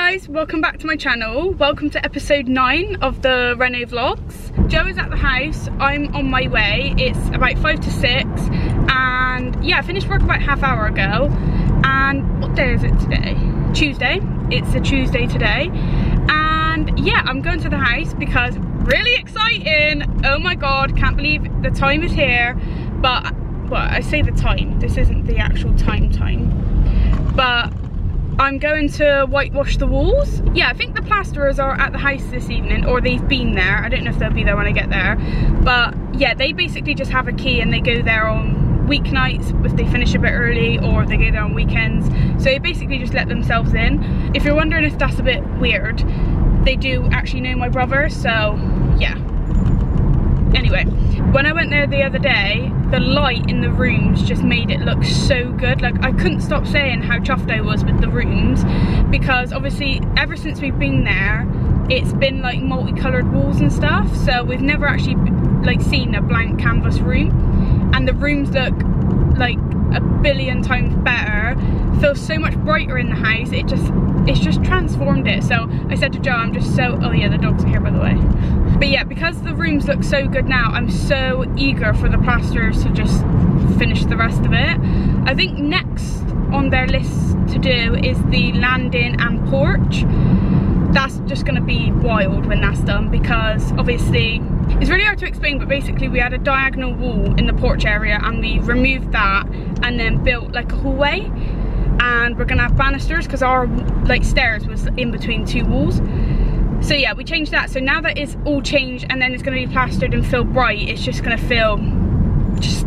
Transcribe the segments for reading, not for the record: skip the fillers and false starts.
guys, welcome back to my channel. Welcome to episode 9 of the Reno vlogs. Joe is at the house, I'm on my way. It's about 5 to 6 and yeah, I finished work about half hour ago. And what day is it today? Tuesday. It's a Tuesday today. And yeah, I'm going to the house because really exciting. Oh my god, can't believe the time is here. But, well, I say the time, this isn't the actual time. But I'm going to whitewash the walls. Yeah, I think the plasterers are at the house this evening, or they've been there. I don't know if they'll be there when I get there. But yeah, they basically just have a key and they go there on weeknights if they finish a bit early, or they go there on weekends. So they basically just let themselves in. If you're wondering if that's a bit weird, they do actually know my brother, so yeah. Anyway, when I went there the other day, the light in the rooms just made it look so good. Like, I couldn't stop saying how chuffed I was with the rooms, because obviously ever since we've been there, it's been like multicolored walls and stuff, so we've never actually like seen a blank canvas room, and the rooms look like a billion times better. Feels so much brighter in the house. It's just transformed it. So I said to Joe, I'm just so, oh yeah, the dogs are here by the way. But yeah, because the rooms look so good now, I'm so eager for the plasterers to just finish the rest of it. I think next on their list to do is the landing and porch. That's just gonna be wild when that's done, because obviously it's really hard to explain, but basically we had a diagonal wall in the porch area and we removed that and then built like a hallway, and we're gonna have banisters because our like stairs was in between two walls. So yeah, we changed that. So now that it's all changed and then it's gonna be plastered and feel bright, it's just gonna feel just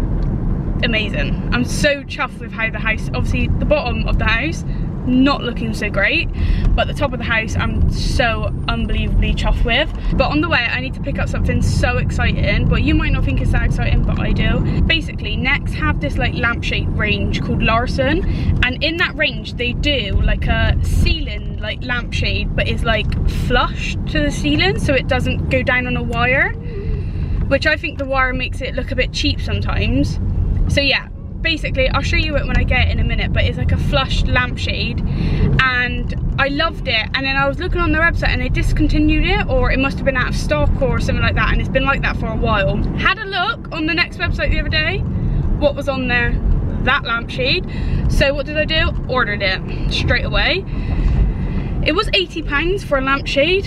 amazing. I'm so chuffed with how the house, obviously the bottom of the house not looking so great, but the top of the house I'm so unbelievably chuffed with. But on the way I need to pick up something so exciting, but you might not think it's that exciting, but I do. Basically Next have this like lampshade range called 𝐿𝐴RZN, and in that range they do like a ceiling like lampshade, but is like flush to the ceiling, so it doesn't go down on a wire, which I think the wire makes it look a bit cheap sometimes. So yeah, basically I'll show you it when I get it in a minute, but it's like a flush lampshade and I loved it. And then I was looking on their website and they discontinued it, or it must have been out of stock or something like that, and it's been like that for a while. Had a look on the Next website the other day, what was on there? That lampshade. So what did I do? Ordered it straight away. It was £80 for a lampshade,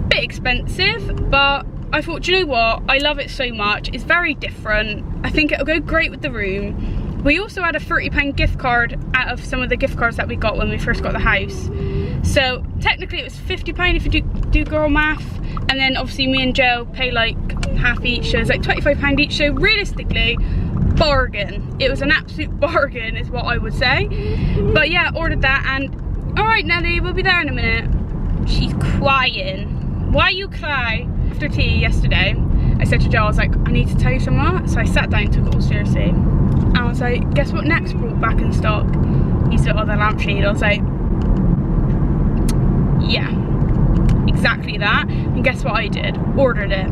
bit expensive, but I thought, do you know what, I love it so much, it's very different, I think it'll go great with the room. We also had a £30 gift card out of some of the gift cards that we got when we first got the house. So technically it was £50 if you do girl math, and then obviously me and Joe pay like half each, so it's like £25 each. So realistically, bargain. It was an absolute bargain is what I would say. But yeah, ordered that, and alright Nelly, we'll be there in a minute. She's crying. Why you cry? After tea yesterday, I said to Joe, I was like, I need to tell you something. So I sat down and took it all seriously. And I was like, guess what Next brought back in stock? He's got other lampshade. I was like, yeah, exactly that. And guess what I did? Ordered it.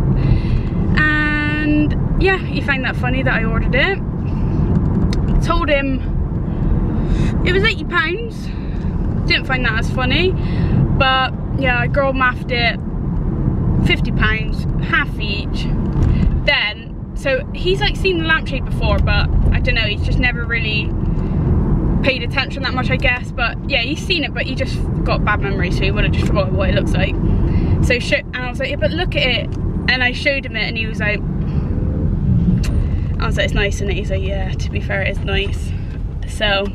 And yeah, he found that funny that I ordered it. Told him it was £80. Didn't find that as funny. But yeah, I girl mathed it. £50, half each. Then, so he's like seen the lampshade before, but I don't know, he's just never really paid attention that much, I guess. But yeah, he's seen it, but he just got bad memory, so he would have just forgotten what it looks like. So and I was like, yeah, but look at it. And I showed him it and he was like, I was like, it's nice, isn't it? He's like, yeah, to be fair, it is nice. So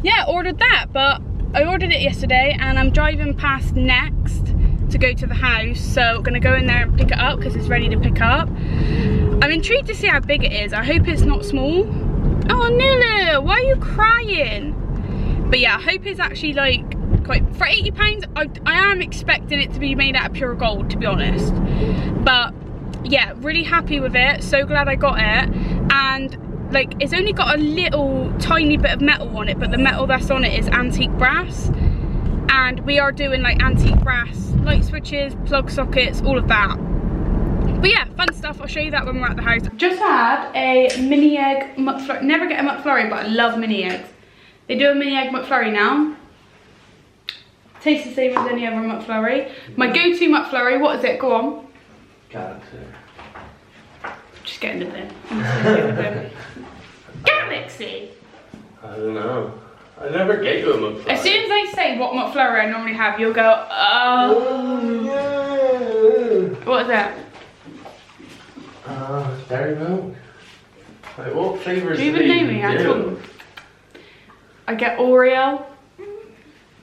yeah, ordered that. But I ordered it yesterday and I'm driving past Next to go to the house, so I'm gonna go in there and pick it up because it's ready to pick up. I'm intrigued to see how big it is. I hope it's not small. Oh Nilla, why are you crying? But yeah, I hope it's actually like quite, for £80 I am expecting it to be made out of pure gold, to be honest. But yeah, really happy with it, so glad I got it. And like, it's only got a little tiny bit of metal on it, but the metal that's on it is antique brass, and we are doing like antique brass light switches, plug sockets, all of that. But yeah, fun stuff. I'll show you that when we're at the house. Just had a mini egg McFlurry. Never get a McFlurry, but I love mini eggs. They do a mini egg McFlurry now. Tastes the same as any other McFlurry. My go-to McFlurry, what is it? Go on. Galaxy. Just getting it in. Galaxy? I don't know. I never get you a McFlurry. As soon as I say what McFlurry I normally have, you'll go, oh. What is that? Dairy milk. Like, what flavours do you even know me at all? I get Oreo.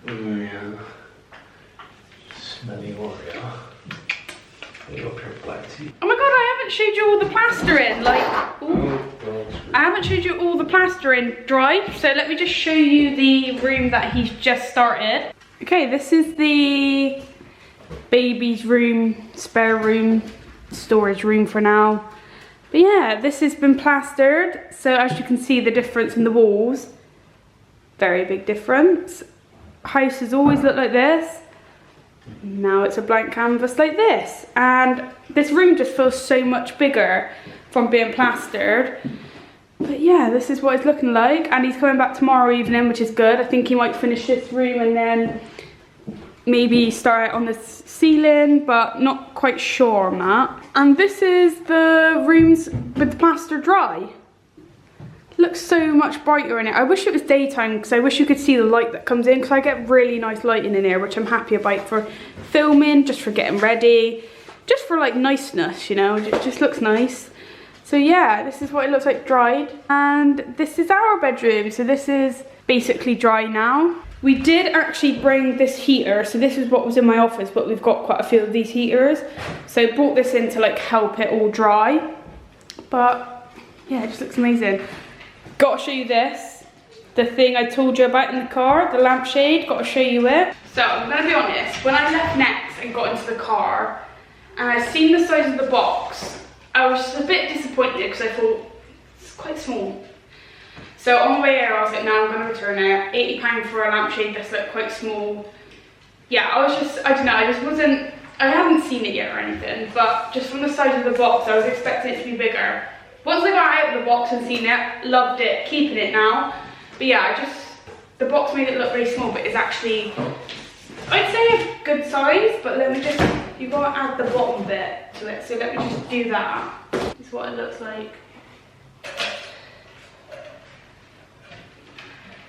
Yeah. Smelly Oreo. You got pure black tea. Oh my god, I haven't showed you all the plastering. Like, I haven't showed you all the plastering dry. So let me just show you the room that he's just started. Okay, this is the baby's room, spare room, storage room for now. But yeah, this has been plastered. So as you can see the difference in the walls. Very big difference. House has always looked like this. Now it's a blank canvas like this. And this room just feels so much bigger from being plastered. But yeah, this is what it's looking like. And he's coming back tomorrow evening, which is good. I think he might finish this room and then maybe start on the ceiling, but not quite sure on that. And this is the rooms with the plaster dry. Looks so much brighter in it. I wish it was daytime because I wish you could see the light that comes in, because I get really nice lighting in here, which I'm happy about for filming, just for getting ready, just for like niceness, you know, it just looks nice. So yeah, this is what it looks like dried. And this is our bedroom. So this is basically dry now. We did actually bring this heater. So this is what was in my office, but we've got quite a few of these heaters. So I brought this in to like help it all dry. But yeah, it just looks amazing. Got to show you this, the thing I told you about in the car, the lampshade, got to show you it. So I'm going to be honest, when I left Next and got into the car and I seen the size of the box, I was just a bit disappointed because I thought it's quite small. So on the way here I was like, no, I'm going to return it. £80 for a lampshade that's like quite small. Yeah, I was just, I don't know, I hadn't seen it yet or anything, but just from the size of the box I was expecting it to be bigger. Once I got out of the box and seen it, loved it, keeping it now. But yeah, the box made it look very small, but it's actually, I'd say a good size, but let me just, you've got to add the bottom bit to it. So let me just do that. This is what it looks like.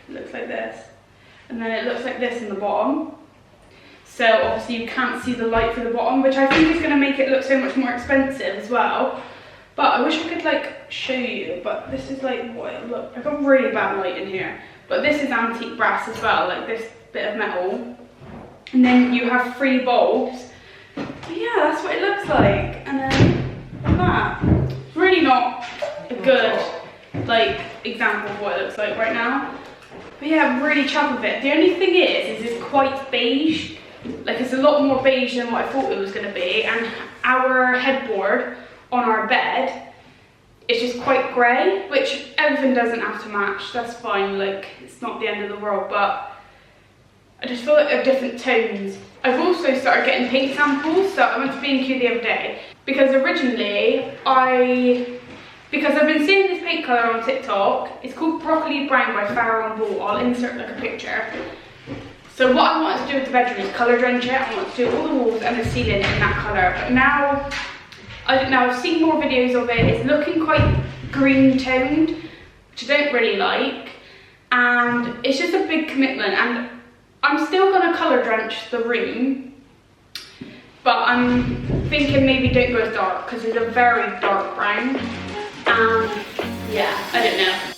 It looks like this. And then it looks like this in the bottom. So obviously you can't see the light through the bottom, which I think is going to make it look so much more expensive as well. But I wish I could like show you, but this is like what it looks. I've got really bad light in here. But this is antique brass as well, like this bit of metal. And then you have 3 bulbs. But yeah, that's what it looks like. And then like that. It's really not a good like example of what it looks like right now. But yeah, I'm really chuffed with it. The only thing is it's quite beige. Like it's a lot more beige than what I thought it was gonna be. And our headboard on our bed it's just quite grey, which everything doesn't have to match, that's fine, like it's not the end of the world, but I just feel like they're different tones. I've also started getting paint samples, so I went to B&Q the other day because originally because I've been seeing this paint colour on TikTok. It's called Broccoli Brown by Farrow & Ball. I'll insert like a picture. So what I wanted to do with the bedroom is colour drench it. I want to do all the walls and the ceiling in that colour, but now I don't know, I've seen more videos of it. It's looking quite green toned, which I don't really like. And it's just a big commitment. And I'm still going to colour drench the room. But I'm thinking maybe don't go as dark because it's a very dark brown. And yeah, I don't know.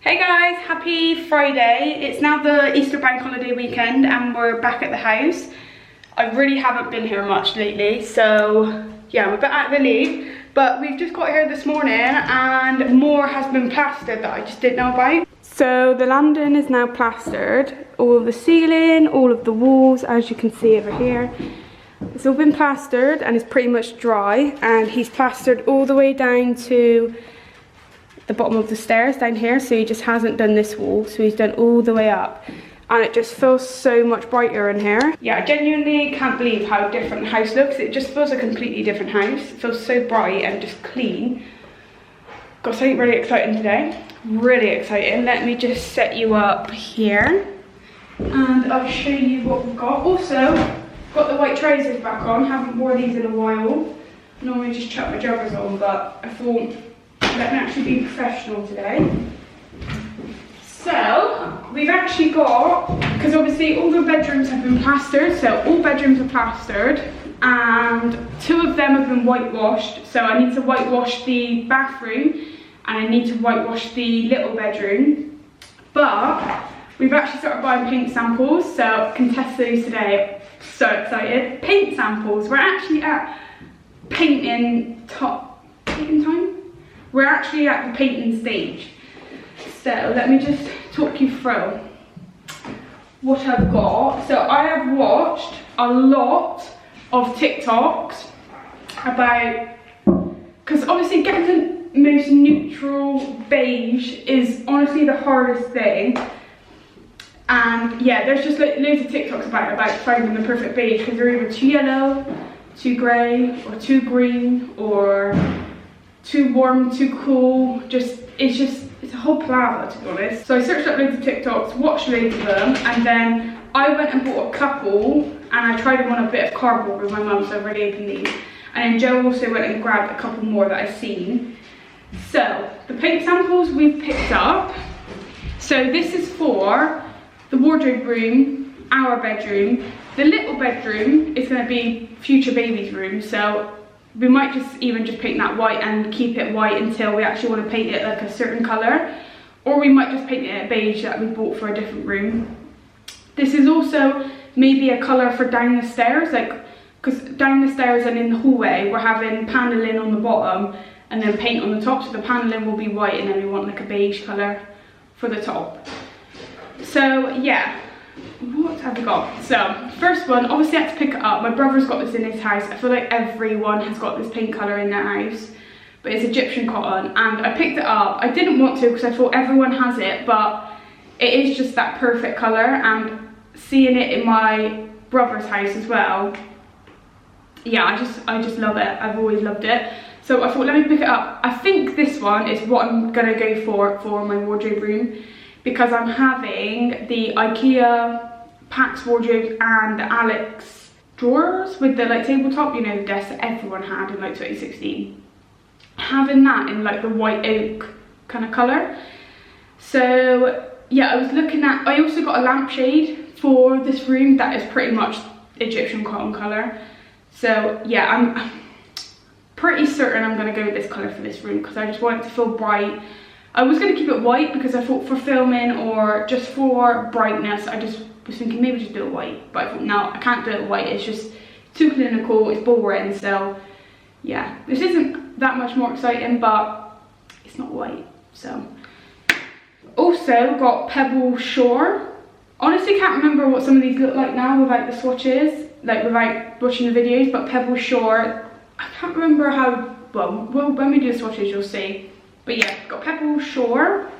Hey guys, happy Friday. It's now the Easter bank holiday weekend and we're back at the house. I really haven't been here much lately, so yeah, I'm a bit out of the league. But we've just got here this morning and more has been plastered that I just didn't know about. So the landing is now plastered. All of the ceiling, all of the walls, as you can see over here. It's all been plastered and it's pretty much dry. And he's plastered all the way down to the bottom of the stairs down here. So he just hasn't done this wall. So he's done all the way up. And it just feels so much brighter in here. Yeah, I genuinely can't believe how different the house looks. It just feels a completely different house. It feels so bright and just clean. Got something really exciting today. Really exciting. Let me just set you up here. And I'll show you what we've got. Also, got the white trousers back on. Haven't worn these in a while. I normally just chuck my joggers on, but I thought, let me actually be professional today. So, we've actually got, because obviously all the bedrooms have been plastered, so all bedrooms are plastered, and 2 of them have been whitewashed, so I need to whitewash the bathroom, and I need to whitewash the little bedroom, but we've actually started buying paint samples, so I can test those today. So excited. Paint samples, we're actually at painting time? We're actually at the painting stage. So let me just talk you through what I've got. So I have watched a lot of TikToks about, because obviously getting the most neutral beige is honestly the hardest thing. And yeah, there's just like loads of TikToks about finding the perfect beige, because they're either too yellow, too grey, or too green, or too warm, too cool. It's a whole palaver, to be honest. So I searched up loads of TikToks, watched loads of them, and then I went and bought a couple, and I tried them on a bit of cardboard with my mum, so I've already opened these. And then Joe also went and grabbed a couple more that I've seen. So the paint samples we've picked up. So this is for the wardrobe room, our bedroom. The little bedroom is going to be future baby's room, so we might just paint that white and keep it white until we actually want to paint it like a certain colour, or we might just paint it beige that we bought for a different room. This is also maybe a colour for down the stairs, like, because down the stairs and in the hallway we're having panelling on the bottom and then paint on the top, so the panelling will be white and then we want like a beige colour for the top. So yeah, what have we got? So first one, obviously I had to pick it up. My brother's got this in his house. I feel like everyone has got this paint colour in their house, but it's Egyptian cotton, and I picked it up. I didn't want to because I thought everyone has it, but it is just that perfect colour, and seeing it in my brother's house as well, yeah, I just love it. I've always loved it. So I thought, let me pick it up. I think this one is what I'm gonna go for my wardrobe room, because I'm having the IKEA Pax wardrobe and the Alex drawers with the like tabletop, you know, the desk that everyone had in like 2016. Having that in like the white oak kind of colour. So yeah, I was looking at, I also got a lampshade for this room that is pretty much Egyptian cotton colour. So yeah, I'm pretty certain I'm going to go with this colour for this room, because I just want it to feel bright. I was going to keep it white because I thought for filming or just for brightness, I just was thinking maybe just do it white, but I thought no, I can't do it white. It's just too clinical, it's boring. So yeah, this isn't that much more exciting, but it's not white. So also got Pebble Shore. Honestly can't remember what some of these look like now without the swatches, like without watching the videos, but Pebble Shore, I can't remember how, well when we do the swatches you'll see. But yeah, got Pebble Shore.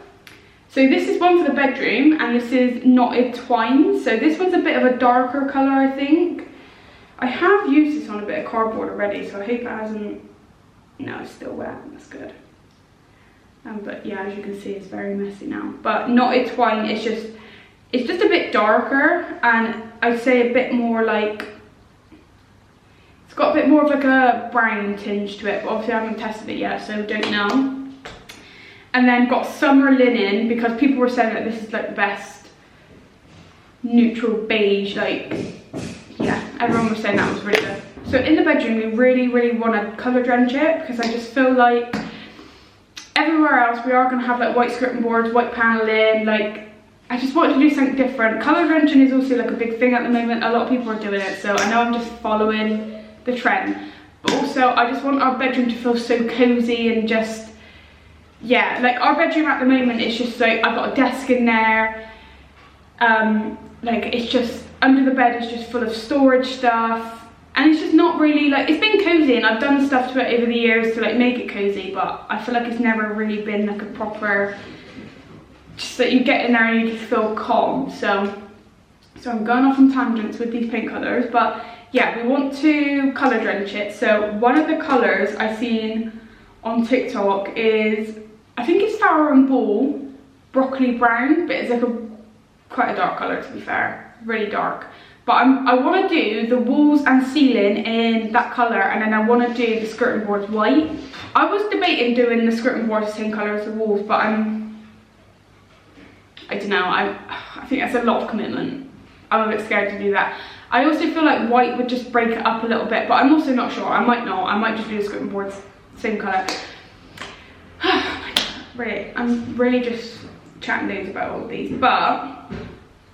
So this is one for the bedroom, and this is Knotted Twine. So this one's a bit of a darker colour, I think. I have used this on a bit of cardboard already, so I hope it hasn't, no, it's still wet, that's good. But yeah, as you can see, it's very messy now. But Knotted Twine is just, it's just a bit darker, and I'd say a bit more like, it's got a bit more of like a brown tinge to it, but obviously I haven't tested it yet, so don't know. And then got Summer Linen, because people were saying that this is like the best neutral beige, like, yeah, everyone was saying that was really good. So in the bedroom, we really want to colour drench it, because I just feel like everywhere else we are going to have like white skirting boards, white panelling, like, I just wanted to do something different. Colour drenching is also like a big thing at the moment. A lot of people are doing it, so I know I'm just following the trend. But also I just want our bedroom to feel so cozy and just, yeah, like our bedroom at the moment is just like, I've got a desk in there, like it's just, under the bed is just full of storage stuff, and it's just not really like, it's been cozy and I've done stuff to it over the years to like make it cozy, but I feel like it's never really been like a proper, just that you get in there and you just feel calm. So I'm going off on tangents with these paint colours, but yeah, we want to colour drench it. So one of the colours I've seen on TikTok is, I think it's Flower and Ball, broccoli brown, but it's like quite a dark colour to be fair, really dark. But I want to do the walls and ceiling in that colour, and then I want to do the skirting boards white. I was debating doing the skirting boards the same colour as the walls, but I don't know, I think that's a lot of commitment. I'm a bit scared to do that. I also feel like white would just break it up a little bit, but I'm also not sure. I might not. I might just do the skirting boards same colour. Right, I'm really just chatting loads about all of these, but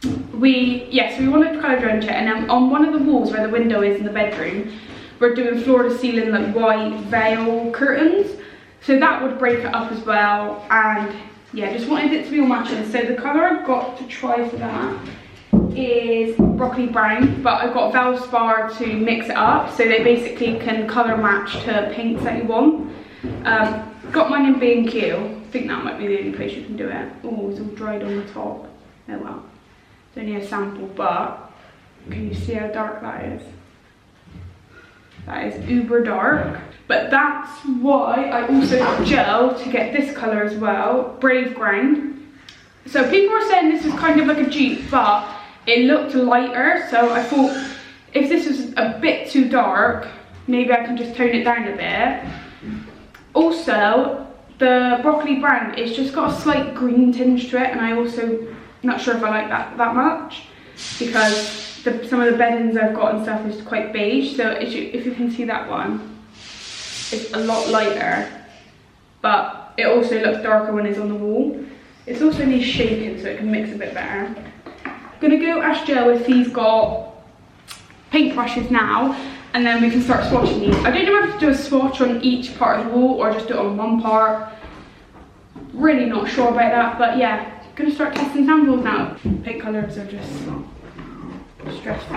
so we wanted to colour drench it, and then on one of the walls where the window is in the bedroom, we're doing floor to ceiling like white veil curtains, so that would break it up as well. And yeah, just wanted it to be all matching. So the colour I've got to try for that is broccoli brown, but I've got Valspar to mix it up, so they basically can colour match to paints that you want. Got mine in 𝐵&Q. I think that might be the only place you can do it. Oh, it's all dried on the top. Oh well. It's only a sample, but can you see how dark that is? That is uber dark. But that's why I also got gel to get this colour as well, Brave Ground. So people were saying this is kind of like a dupe, but it looked lighter, so I thought if this was a bit too dark, maybe I can just tone it down a bit. Also, the broccoli brown, it's just got a slight green tinge to it, and I also not sure if I like that much, because some of the beddings I've got and stuff is quite beige. So if you can see that one, it's a lot lighter, but it also looks darker when it's on the wall. It's also needs shaking so it can mix a bit better. I'm gonna go Ash Gel if he's got paintbrushes now, and then we can start swatching these. I don't know if to do a swatch on each part of the wall or just do it on one part. Really not sure about that, but yeah, gonna start testing samples now. Paint colours are just stressful.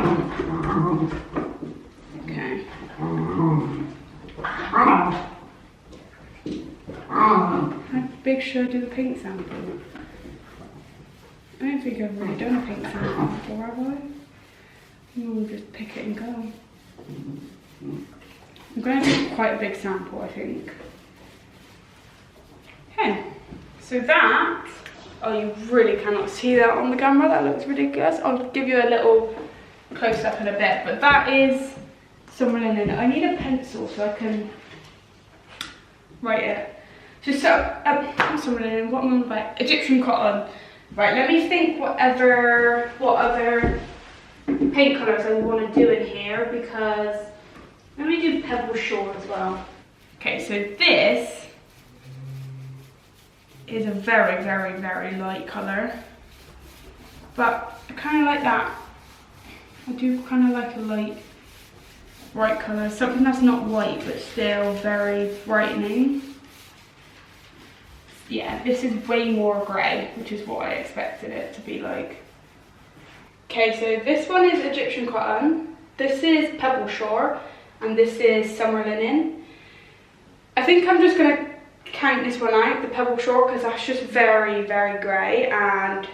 Okay. How big should I do the paint sample? I don't think I've really done a paint sample before, have I? We'll just pick it and go. I'm going to do quite a big sample, I think. Okay, so that, oh, you really cannot see that on the camera, that looks ridiculous. I'll give you a little close up in a bit, but that is some linen. I need a pencil so I can write it. Just some linen, what am I on about? Egyptian cotton. Right, let me think what other paint colours I want to do in here, because let me do Pebble Shore as well. Okay, so this is a very, very, very light colour, but I kind of like that. I do kind of like a light, bright colour, something that's not white but still very brightening. Yeah, this is way more grey, which is what I expected it to be like. Okay, so this one is Egyptian cotton, this is Pebble Shore, and this is summer linen. I think I'm just going to count this one out, the Pebble Shore, because that's just very, very grey, and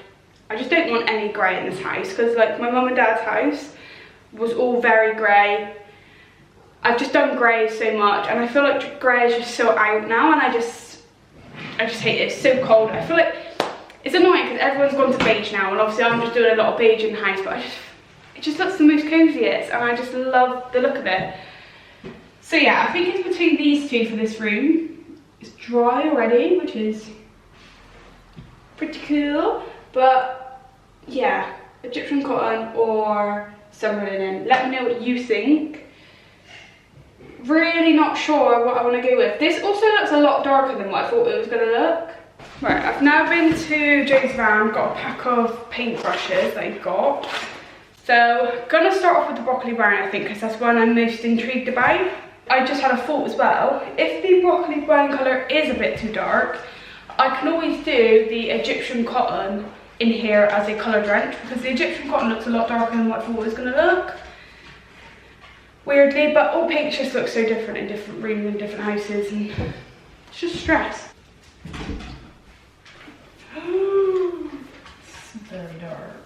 I just don't want any grey in this house, because like my mum and dad's house was all very grey. I've just done grey so much, and I feel like grey is just so out now, and I just hate it. It's so cold. I feel like it's annoying because everyone's gone to beige now, and obviously I'm just doing a lot of beige in the house, but it just looks the most coziest, and I just love the look of it. So yeah, I think it's between these two for this room. It's dry already, which is pretty cool, but yeah, Egyptian cotton or summer linen. Let me know what you think. Really not sure what I want to go with. This also looks a lot darker than what I thought it was going to look. Right, I've now been to Joe's van, got a pack of paintbrushes that he's got. So, gonna start off with the broccoli brown, I think, because that's one I'm most intrigued about. I just had a thought as well. If the broccoli brown colour is a bit too dark, I can always do the Egyptian cotton in here as a colour drench, because the Egyptian cotton looks a lot darker than what I thought it was going to look. Weirdly, but all paints just look so different in different rooms and different houses, and it's just stress. It's very dark.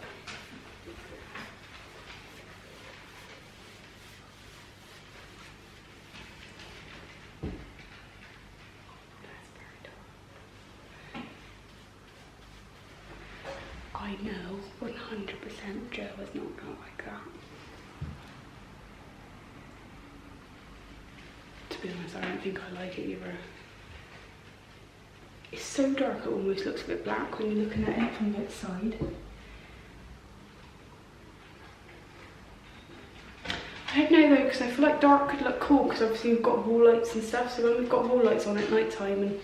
I know 100% Joe is not going like that. To be honest, I don't think I like it either. It's so dark it almost looks a bit black when you're looking at it from the outside. I don't know though, because I feel like dark could look cool, because obviously we've got wall lights and stuff, so when we've got wall lights on at night time and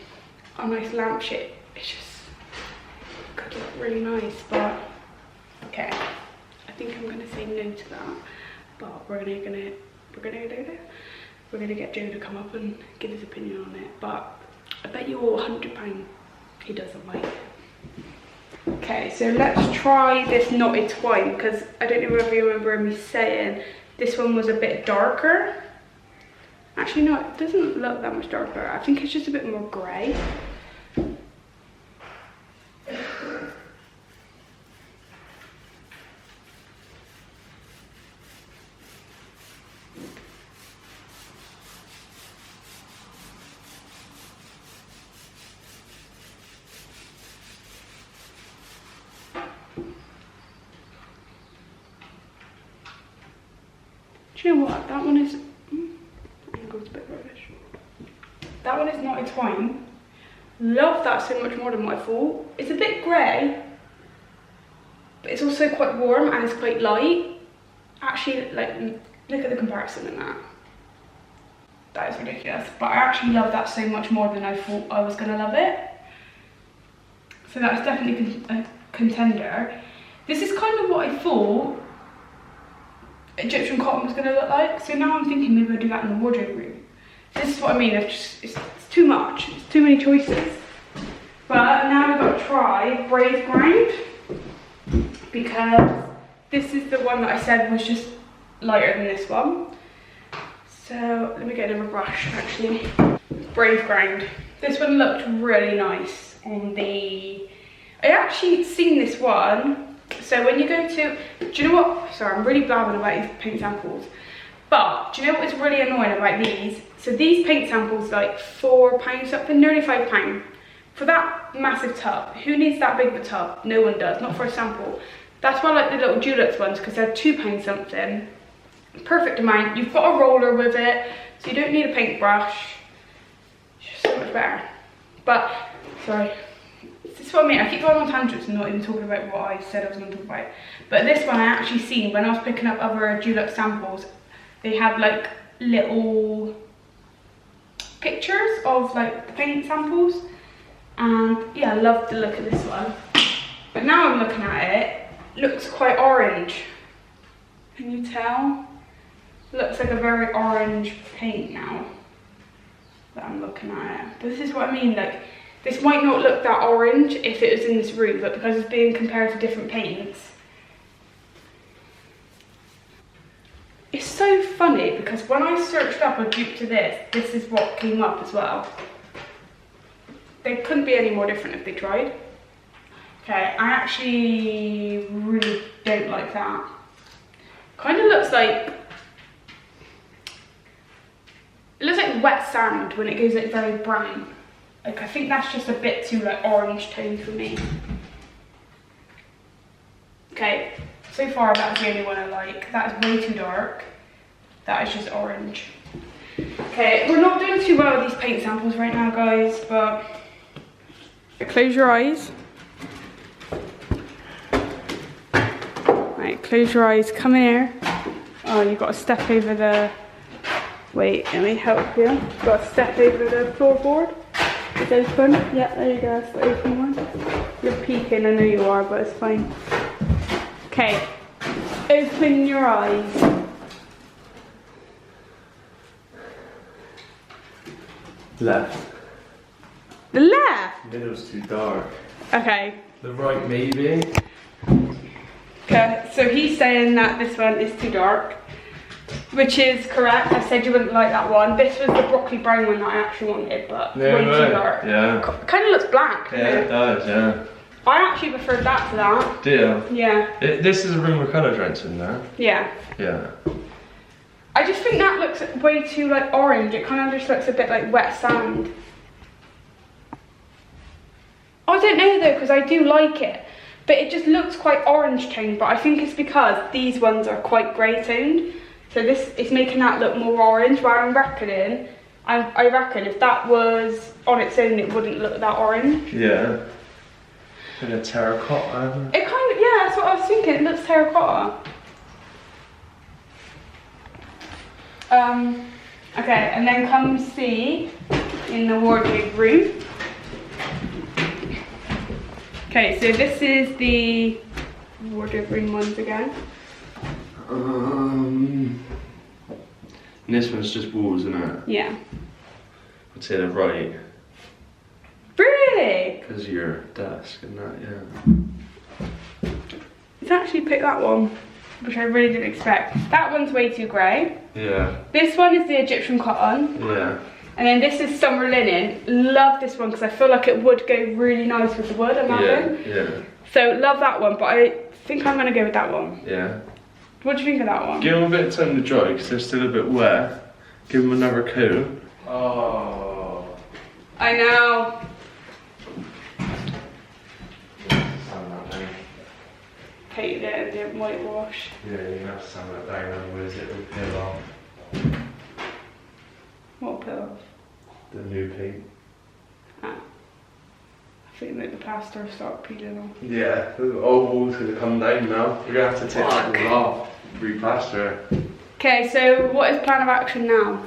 a nice lampshade, it's just could look really nice. But okay, I think I'm gonna say no to that, but we're gonna get Joe to come up and give his opinion on it. But I bet you all £100 he doesn't like it. Okay, so let's try this knotted twine, because I don't know whether you remember me saying this one was a bit darker. Actually no, it doesn't look that much darker. I think it's just a bit more grey. Do you know what? That one is. Angle's a bit rubbish. That one is knotted twine. Love that so much more than what I thought. It's a bit grey, but it's also quite warm and it's quite light. Actually, like, look at the comparison in that. That is ridiculous. But I actually love that so much more than I thought I was gonna love it. So that's definitely a contender. This is kind of what I thought Egyptian cotton was going to look like, so now I'm thinking maybe I'll do that in the wardrobe room. This is what I mean, it's too much, it's too many choices. But now we've got to try Brave Ground, because this is the one that I said was just lighter than this one. So let me get another brush actually. Brave Ground. This one looked really nice on the... I actually seen this one. So when you go to, do you know what, sorry I'm really blabbing about these paint samples, but do you know what's really annoying about these? So these paint samples like £4 something, nearly £5 for that massive tub. Who needs that big of a tub? No one does, not for a sample. That's why I like the little 𝐬𝐞𝐫𝐢 ones, because they're £2 something. Perfect amount. You've got a roller with it, so you don't need a paintbrush. It's just so much better. But sorry, this is what I mean, I keep going on tangents and not even talking about what I said I was going to talk about. But this one I actually seen when I was picking up other 𝐬𝐞𝐫𝐢 samples. They had like little pictures of like the paint samples, and yeah, I love the look of this one. But now I'm looking at it, looks quite orange. Can you tell? Looks like a very orange paint now that I'm looking at it. But this is what I mean, like, this might not look that orange if it was in this room, but because it's being compared to different paints. It's so funny because when I searched up a dupe to this, this is what came up as well. They couldn't be any more different if they tried. Okay, I actually really don't like that. Kind of looks like, it looks like wet sand when it goes like very brown. Like, I think that's just a bit too like orange tone for me. Okay, so far that's the only one I like. That is way too dark. That is just orange. Okay, we're not doing too well with these paint samples right now, guys, but close your eyes. Right, close your eyes, come here. Oh, you've got to step over the, wait, let me help you. You've got to step over the floorboard. It's open. Yeah, there you go. It's the open one. You're peeking, I know you are, but it's fine. Okay, open your eyes. Left. The left? Middle's too dark. Okay. The right, maybe. Okay, so he's saying that this one is too dark, which is correct. I said you wouldn't like that one. This was the broccoli brown one that I actually wanted, but way too dark. Yeah. Kind of looks black. Yeah, it does, yeah. I actually preferred that to that. Do you? Yeah. This is a room with colour drench in there. Yeah. Yeah. I just think that looks way too like orange. It kind of just looks a bit like wet sand. I don't know though, because I do like it, but it just looks quite orange toned. But I think it's because these ones are quite grey toned, so this is making that look more orange. Where I'm reckoning, I reckon if that was on its own, it wouldn't look that orange. Yeah. And a terracotta. It kind of, yeah, that's what I was thinking. It looks terracotta. Okay, and then come see in the wardrobe room. Okay, so this is the wardrobe room ones again. And this one's just walls, isn't it? Yeah. I'd say the right. Really? Because of your desk and that, yeah. It's actually picked that one, which I really didn't expect. That one's way too grey. Yeah. This one is the Egyptian cotton. Yeah. And then this is summer linen. Love this one because I feel like it would go really nice with the wood I'm having. Yeah. So love that one, but I think I'm gonna go with that one. Yeah. What do you think of that one? Give them a bit of time to dry because they're still a bit wet. Give them another coat. Oh. I know. Painted it and didn't whitewash. Yeah, you have to sand that down, otherwise it will peel off. What pillow? The new paint. Ah. I think that the plaster will start peeling off. Yeah, the old wall's gonna come down now. We're gonna have to take that wall off, replaster it. Okay, so what is plan of action now?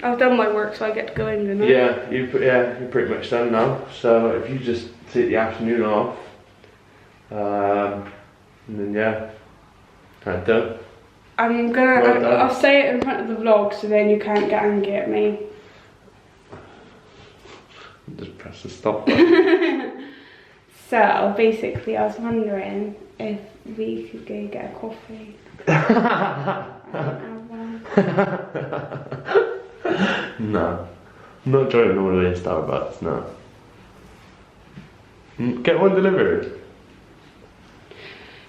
I've done my work, so I get to go in, don't I? Yeah, you're pretty much done now. So if you just take the afternoon off, and then yeah, kind of done. I'm gonna, Well done. I'll say it in front of the vlog so then you can't get angry at me. Just press the stop button. So basically I was wondering if we could go get a coffee. I don't have one. No, I'm not driving all the way to Starbucks, no. Get one delivered.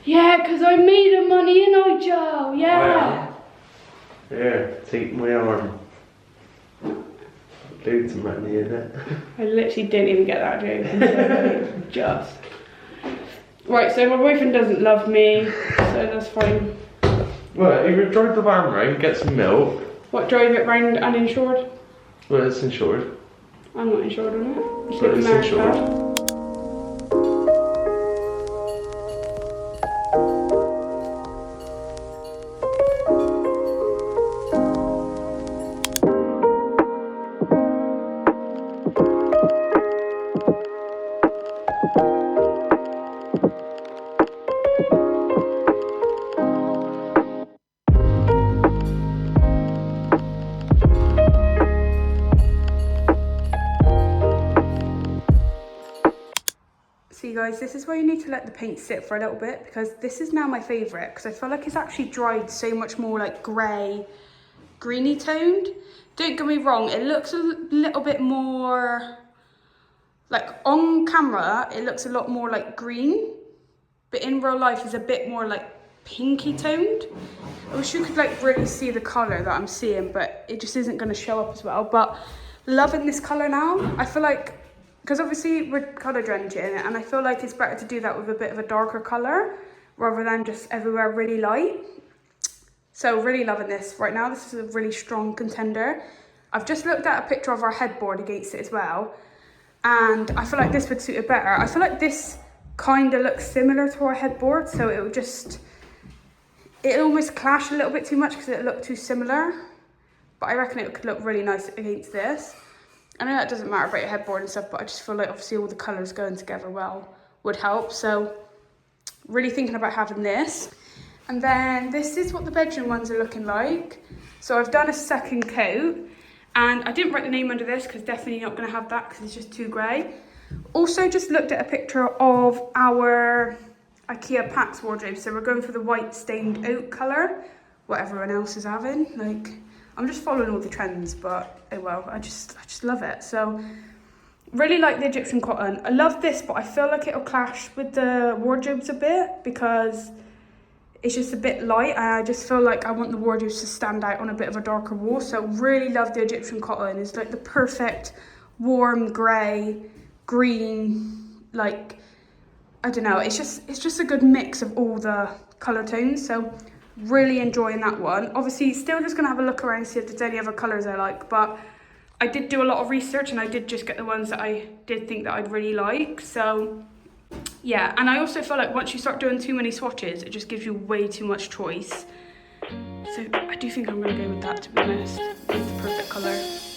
Yeah, because I made the money, you know, Joe. Yeah. Here, take my arm. Loads of money in it. I literally didn't even get that joke. Just. Right, so my boyfriend doesn't love me, so that's fine. Well, if you drive the van round, get some milk. What, drove it round uninsured? Well, it's insured. I'm not insured on it. It's But like it's America. insured. See guys, this is where you need to let the paint sit for a little bit, because this is now my favourite, because I feel like it's actually dried so much more like grey, greeny toned. Don't get me wrong, it looks a little bit more, like on camera, it looks a lot more like green, but in real life it's a bit more like pinky toned. I wish you could like really see the colour that I'm seeing, but it just isn't going to show up as well. But loving this colour now. I feel like, because obviously we're colour drenching, and I feel like it's better to do that with a bit of a darker colour rather than just everywhere really light. So really loving this right now. This is a really strong contender. I've just looked at a picture of our headboard against it as well, and I feel like this would suit it better. I feel like this kind of looks similar to our headboard, so it would just, it almost clash a little bit too much because it looked too similar, but I reckon it could look really nice against this. I know that doesn't matter about your headboard and stuff, but I just feel like obviously all the colours going together well would help. So really thinking about having this. And then this is what the bedroom ones are looking like. So I've done a second coat, And I didn't write the name under this because definitely not going to have that because it's just too grey. Also just looked at a picture of our IKEA Pax wardrobe. So we're going for the white stained oak colour, what everyone else is having. Like, I'm just following all the trends, but oh well, I just love it. So really like the Egyptian cotton. I love this, but I feel like it'll clash with the wardrobes a bit because it's just a bit light, and I just feel like I want the wardrobes to stand out on a bit of a darker wall. So really love the Egyptian cotton. It's like the perfect warm grey, green, like, I don't know, it's just a good mix of all the colour tones. So really enjoying that one. Obviously still just gonna have a look around and see if there's any other colours I like, but I did do a lot of research and I did just get the ones that I did think that I'd really like. So yeah, and I also feel like once you start doing too many swatches, it just gives you way too much choice. So I do think I'm going to go with that, to be honest. It's the perfect colour.